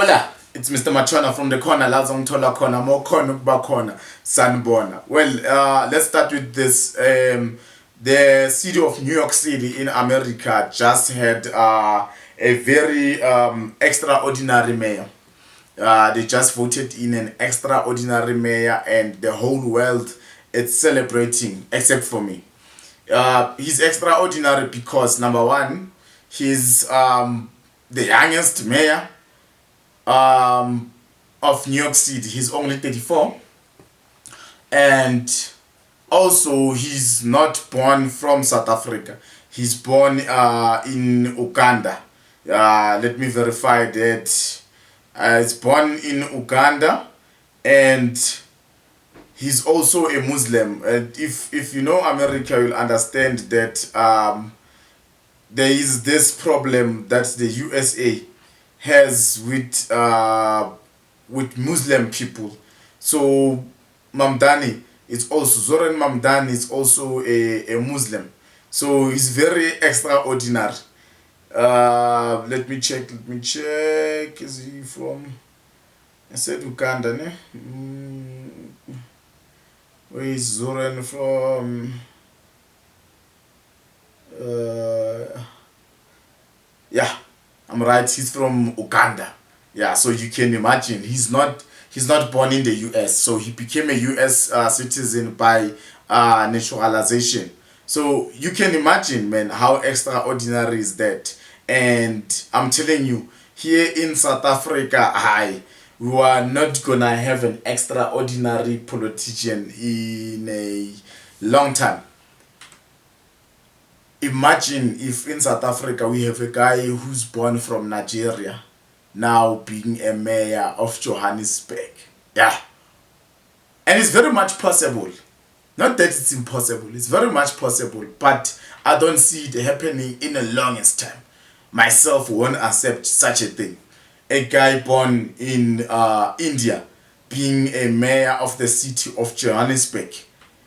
Hola, it's Mr. Machona from the corner. Lazongtola corner, more corner, corner, Sanbona. Well, let's start with this. The city of New York City in America just had a very extraordinary mayor. They just voted in an extraordinary mayor, and the whole world is celebrating, except for me. He's extraordinary because number one, he's the youngest mayor of New York City. He's only 34, and also he's not born from South Africa. He's born in Uganda. Let me verify that. He's born in Uganda, and he's also a Muslim. And if you know America, you'll understand that there is this problem that the USA has with Muslim people. So Mamdani is also Zoran Mamdani is also a Muslim. So he's very extraordinary. Let me check. Is he from? I said Uganda, ne? Where is Zoran from? Yeah, I'm right. He's from Uganda. Yeah, so you can imagine he's not born in the U.S. So he became a U.S. Citizen by naturalization. So you can imagine, man, how extraordinary is that? And I'm telling you, here in South Africa, we are not gonna have an extraordinary politician in a long time. Imagine if in South Africa we have a guy who's born from Nigeria now being a mayor of Johannesburg. Yeah. And it's very much possible. Not that it's impossible, it's very much possible, but I don't see it happening in the longest time. Myself won't accept such a thing. A guy born in India being a mayor of the city of Johannesburg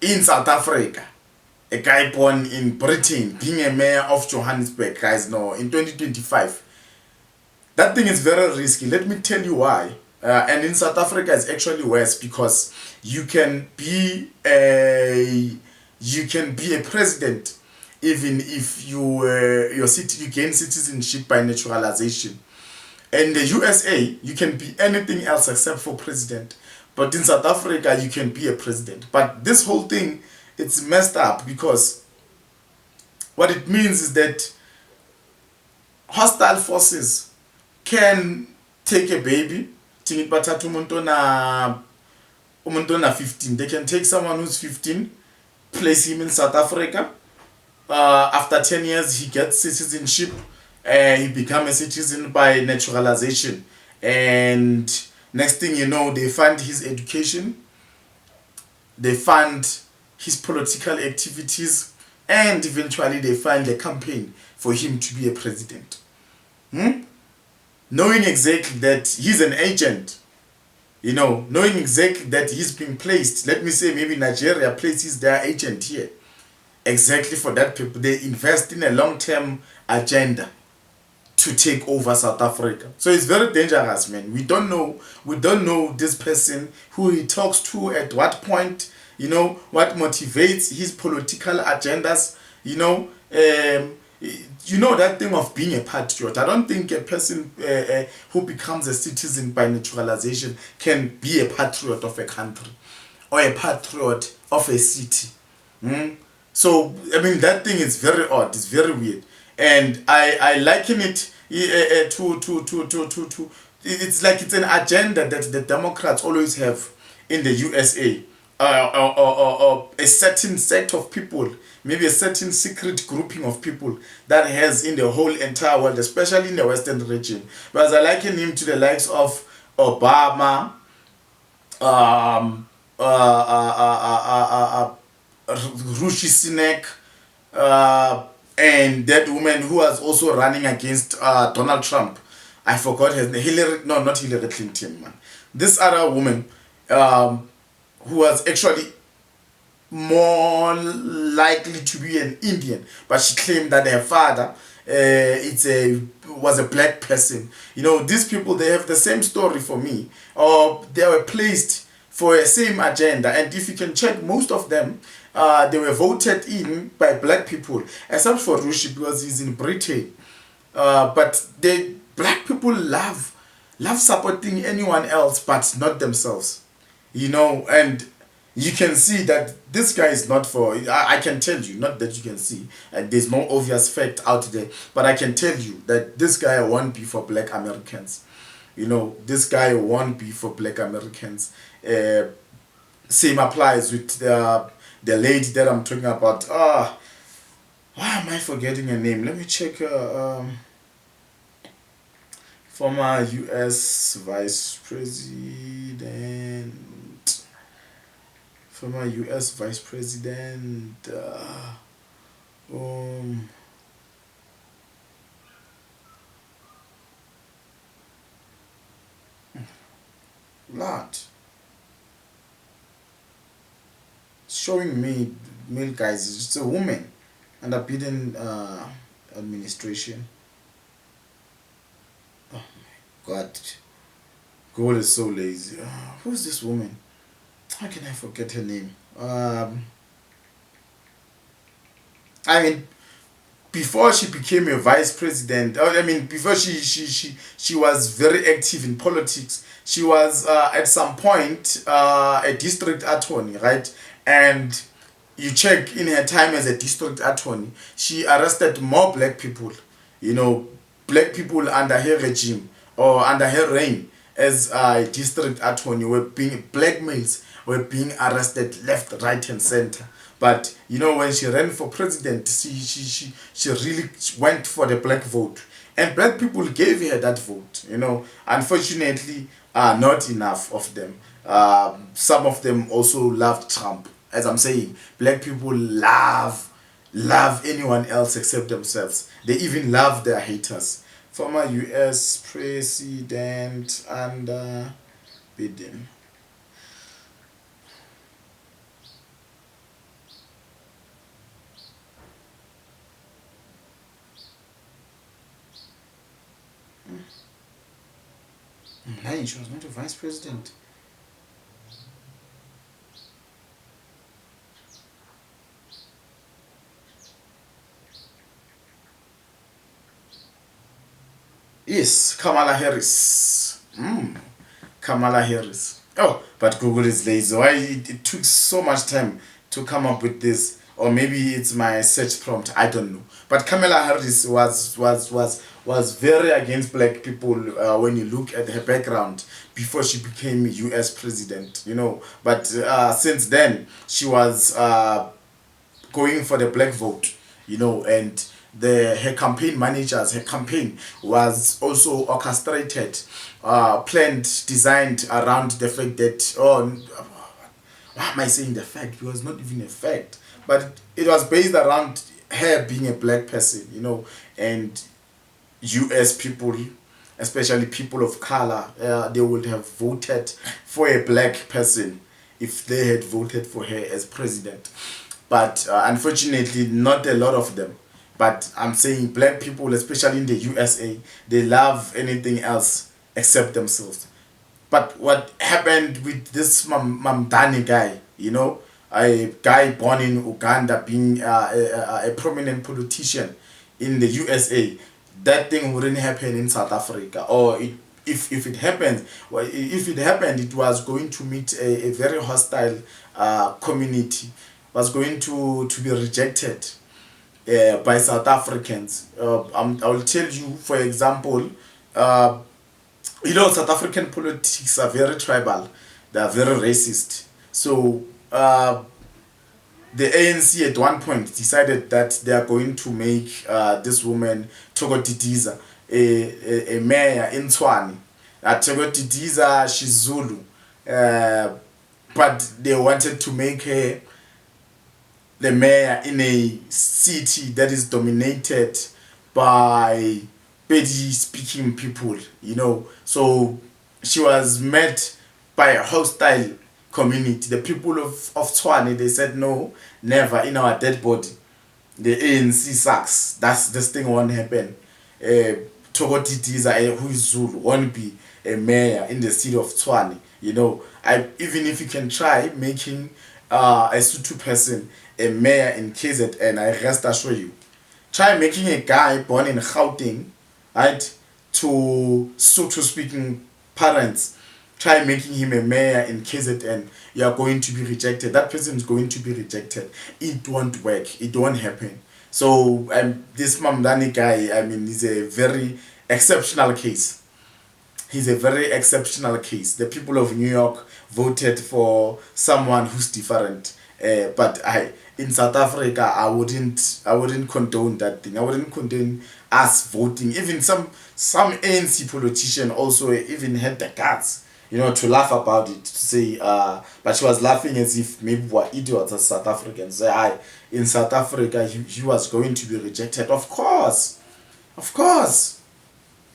in South Africa. A guy born in Britain being a mayor of Johannesburg, guys, no, in 2025. That thing is very risky. Let me tell you why. And in South Africa, it's actually worse because you can be a president even if you gain citizenship by naturalization. In the USA, you can be anything else except for president. But in South Africa, you can be a president. But this whole thing, it's messed up because what it means is that hostile forces can take a baby, umuntona 15. They can take someone who's 15, place him in South Africa. After 10 years, he gets citizenship. He becomes a citizen by naturalization. And next thing you know, they fund his education. They fund his political activities. And eventually they find a campaign for him to be a president. Knowing exactly that he's an agent, knowing exactly that he's been placed, let me say maybe Nigeria places their agent here. Exactly for that people, they invest in a long-term agenda to take over South Africa. So it's very dangerous, man. We don't know this person, who he talks to, at what point, what motivates his political agendas, that thing of being a patriot. I don't think a person who becomes a citizen by naturalization can be a patriot of a country or a patriot of a city. So, I mean, that thing is very odd. It's very weird. And I liken it to it's like it's an agenda that the Democrats always have in the USA. Or a certain set of people, maybe a certain secret grouping of people that has in the whole entire world, especially in the Western region. Whereas I liken him to the likes of Obama, Rishi Sunak, and that woman who was also running against Donald Trump. I forgot her name. Not Hillary Clinton, man. This other woman, who was actually more likely to be an Indian, but she claimed that her father was a black person. These people, they have the same story for me, or they were placed for a same agenda. And if you can check, most of them, they were voted in by black people, except for Rushi because he's in Britain. But the black people love supporting anyone else but not themselves. And you can see that this guy is not for. I can tell you, not that you can see, and there's no obvious fact out there, but I can tell you that this guy won't be for black Americans. This guy won't be for black Americans. Same applies with the lady that I'm talking about. Why am I forgetting her name? Let me check. Former U.S. Vice President. Former U.S. Vice President. Lot. Showing me male guys. It's a woman under Biden administration. Oh my God. God is so lazy. Who's this woman? How can I forget her name? I mean, before she became a vice president, before she was very active in politics. She was at some point a district attorney, right? And you check in her time as a district attorney, she arrested more black people. Black people under her regime or under her reign as a district attorney were being blackmails were being arrested left, right, and center. But when she ran for president, she really went for the black vote, and black people gave her that vote. Unfortunately, not enough of them. Some of them also loved Trump. As I'm saying, black people love anyone else except themselves. They even love their haters. Former U.S. President under Biden. Lying, she was not a vice president. Yes, Kamala Harris. Kamala Harris. Oh, but Google is lazy. Why it took so much time to come up with this? Or maybe it's my search prompt. I don't know. But Kamala Harris was very against black people when you look at her background before she became U.S. president. But since then she was going for the black vote. And her campaign managers, her campaign was also orchestrated, planned, designed around the fact that, why am I saying the fact? It was not even a fact, but it was based around her being a black person, and U.S. people, especially people of color, they would have voted for a black person if they had voted for her as president. But unfortunately, not a lot of them. But I'm saying black people, especially in the USA, they love anything else except themselves. But what happened with this Mamdani guy, a guy born in Uganda being a prominent politician in the USA, that thing wouldn't happen in South Africa. Or if it happened, it was going to meet a very hostile community, was going to be rejected by South Africans. I will tell you, for example, South African politics are very tribal. They are very racist. So the ANC at one point decided that they are going to make this woman Togo Didiza a mayor in Tshwane. Togo Didiza, she's Zulu, but they wanted to make her the mayor in a city that is dominated by Pedi speaking people, So she was met by a hostile community. The people of Tshwane, they said no, never in our dead body. The ANC sucks. This thing won't happen. Tokotitiza, who is Zulu, won't be a mayor in the city of Tshwane. You know, even if you can try making a Sutu person a mayor in KZN, I rest assure you. Try making a guy born in Gauteng, right, to Sotho speaking parents. Try making him a mayor in KZN. You are going to be rejected. That person is going to be rejected. It won't work. It won't happen. So this Mamdani guy, I mean, is a very exceptional case. He's a very exceptional case. The people of New York voted for someone who's different. But in South Africa, I wouldn't condone that thing. I wouldn't condone us voting. Even some ANC politician also even had the guts, to laugh about it, to say, but she was laughing as if maybe we're idiots as South Africans. Say, in South Africa, he was going to be rejected. Of course.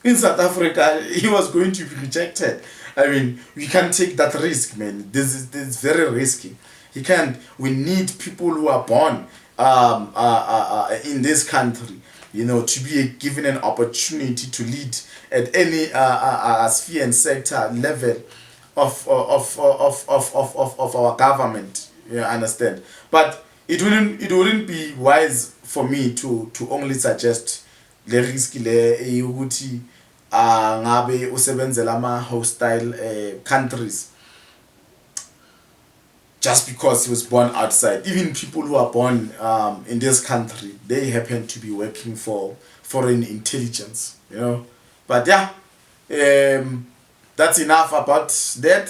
In South Africa, he was going to be rejected. I mean, we can't take that risk, man. This is very risky. We need people who are born in this country, to be given an opportunity to lead at any sphere and sector level of our government. You understand? But it wouldn't be wise for me to only suggest le risk le ukuthi ngabe usebenzela ama hostile countries just because he was born outside. Even people who are born in this country, they happen to be working for foreign intelligence, But yeah, that's enough about that.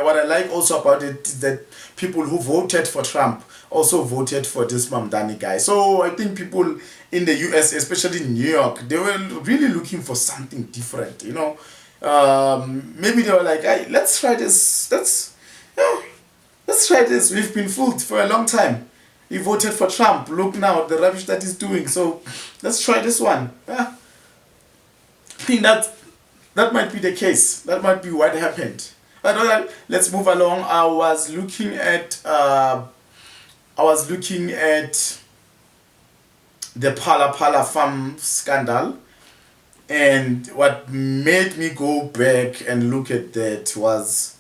What I like also about it is that people who voted for Trump also voted for this Mamdani guy. So I think people in the US, especially in New York, they were really looking for something different, Maybe they were like, hey, let's try this. Let's try this. We've been fooled for a long time. He voted for Trump. Look now, the rubbish that he's doing. So let's try this one. Yeah. I think that might be the case. That might be what happened. But all right, let's move along. I was looking at the Phala farm scandal, and what made me go back and look at that was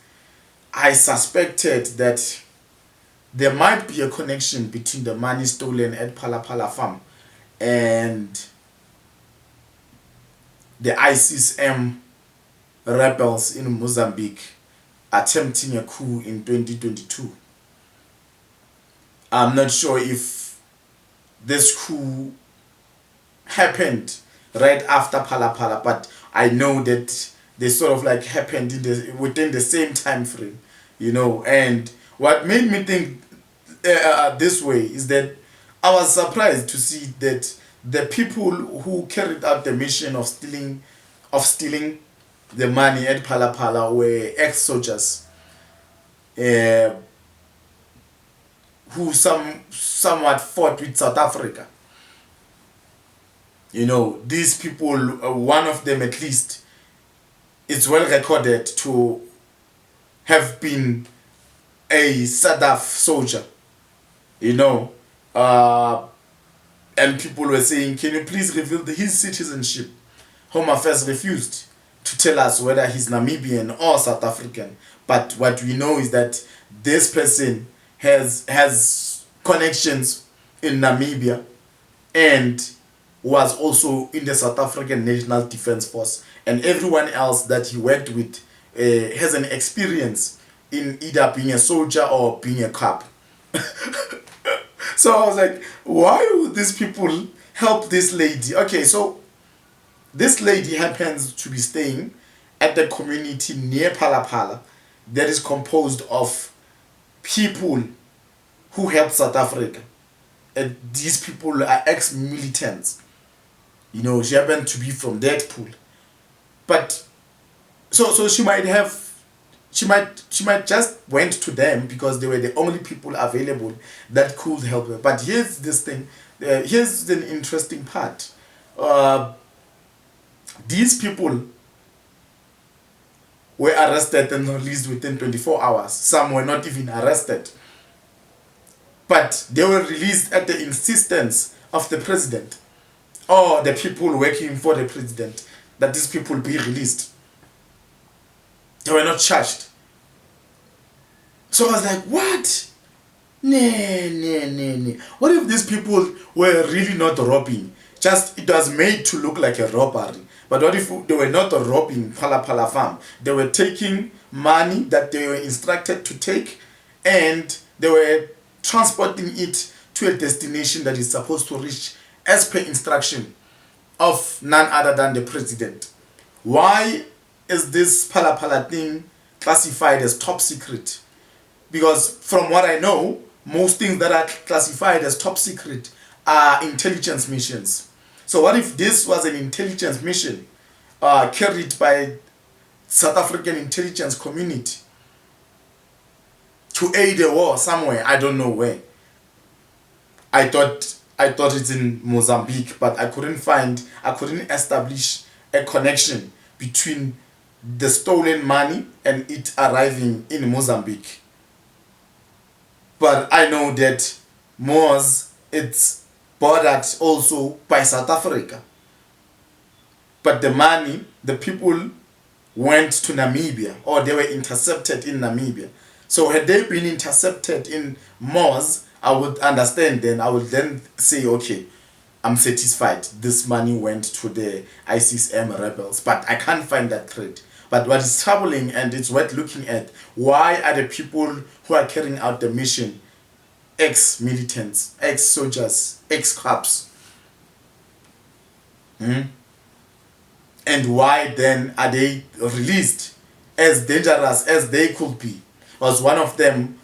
I suspected that there might be a connection between the money stolen at Phala farm and the ISIS-M rebels in Mozambique attempting a coup in 2022. I'm not sure if this coup happened right after Phala, but I know that they sort of like happened within the same time frame, And what made me think this way is that I was surprised to see that the people who carried out the mission of stealing the money at Phala were ex-soldiers who somewhat fought with South Africa. These people, one of them at least, it's well recorded to have been a SADF soldier, and people were saying, can you please reveal his citizenship? Home Affairs refused to tell us whether he's Namibian or South African. But what we know is that this person has connections in Namibia and was also in the South African National Defence Force. And everyone else that he worked with has an experience in either being a soldier or being a cop. So I was like, why would these people help this lady? Okay, so this lady happens to be staying at the community near Phala that is composed of people who helped South Africa. And these people are ex-militants. She happened to be from that pool. But so she might just went to them because they were the only people available that could help her. But here's this thing. Here's an interesting part. These people were arrested and released within 24 hours. Some were not even arrested. But they were released at the insistence of the president or the people working for the president. that these people be released. They were not charged. So I was like, what? Nah. What if these people were really not robbing? Just it was made to look like a robbery. But what if they were not robbing Phala farm? They were taking money that they were instructed to take, and they were transporting it to a destination that is supposed to reach as per instruction of none other than the president. Why is this Phala thing classified as top secret? Because from what I know, most things that are classified as top secret are intelligence missions. So what if this was an intelligence mission carried by South African intelligence community to aid a war somewhere? I don't know where. I thought it's in Mozambique, but I couldn't establish a connection between the stolen money and it arriving in Mozambique. But I know that Moz, it's bordered also by South Africa. But the money, the people went to Namibia, or they were intercepted in Namibia. So had they been intercepted in Moz, I would understand then. I would then say, okay, I'm satisfied. This money went to the ISIS-M rebels. But I can't find that thread. But what is troubling, and it's worth looking at, why are the people who are carrying out the mission ex-militants, ex-soldiers, ex-cops? And why then are they released as dangerous as they could be? Was one of them,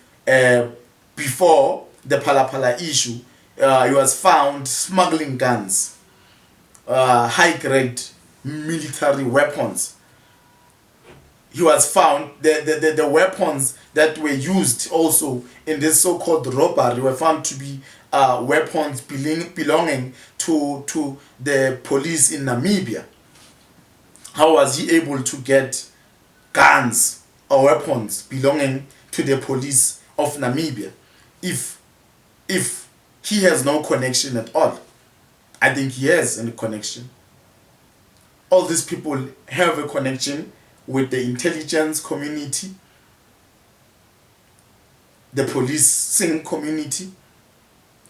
before the Phala issue, he was found smuggling guns, high-grade military weapons. He was found, the weapons that were used also in this so-called robbery were found to be weapons belonging to the police in Namibia. How was he able to get guns or weapons belonging to the police of Namibia if he has no connection at all? I think he has a connection. All these people have a connection with the intelligence community, the policing community,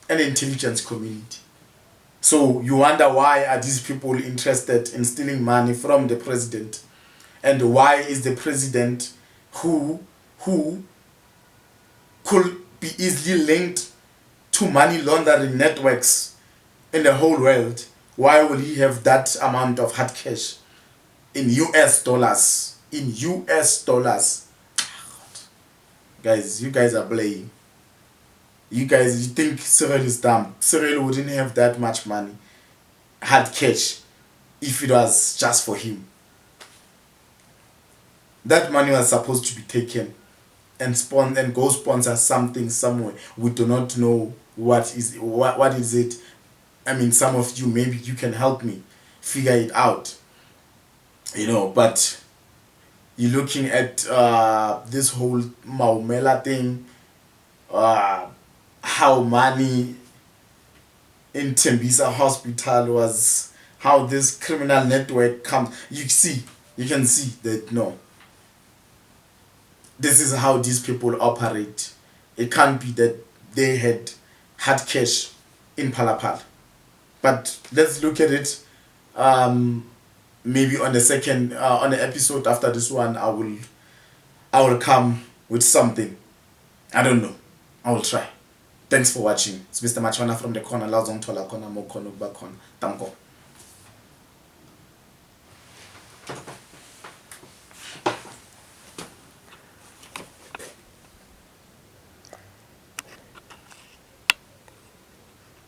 and the intelligence community. So you wonder, why are these people interested in stealing money from the president? And why is the president, who could be easily linked to money laundering networks in the whole world, why will he have that amount of hard cash in US dollars? In US dollars. Guys, you guys are playing. You think Cyril is dumb. Cyril wouldn't have that much money, hard cash, if it was just for him. That money was supposed to be taken and go sponsor something somewhere. We do not know what is it. I mean, some of you, maybe you can help me figure it out. But you're looking at this whole Maumela thing, how money in Tembisa hospital was, how this criminal network comes. You can see that, no, this is how these people operate. It can't be that they had hard cash in Phala. But let's look at it. Maybe on the episode after this one, I will come with something. I don't know. I will try. Thanks for watching. It's Mr. Machwana from the corner. Lazong Tola Kona Mokono Bakon. Tamko.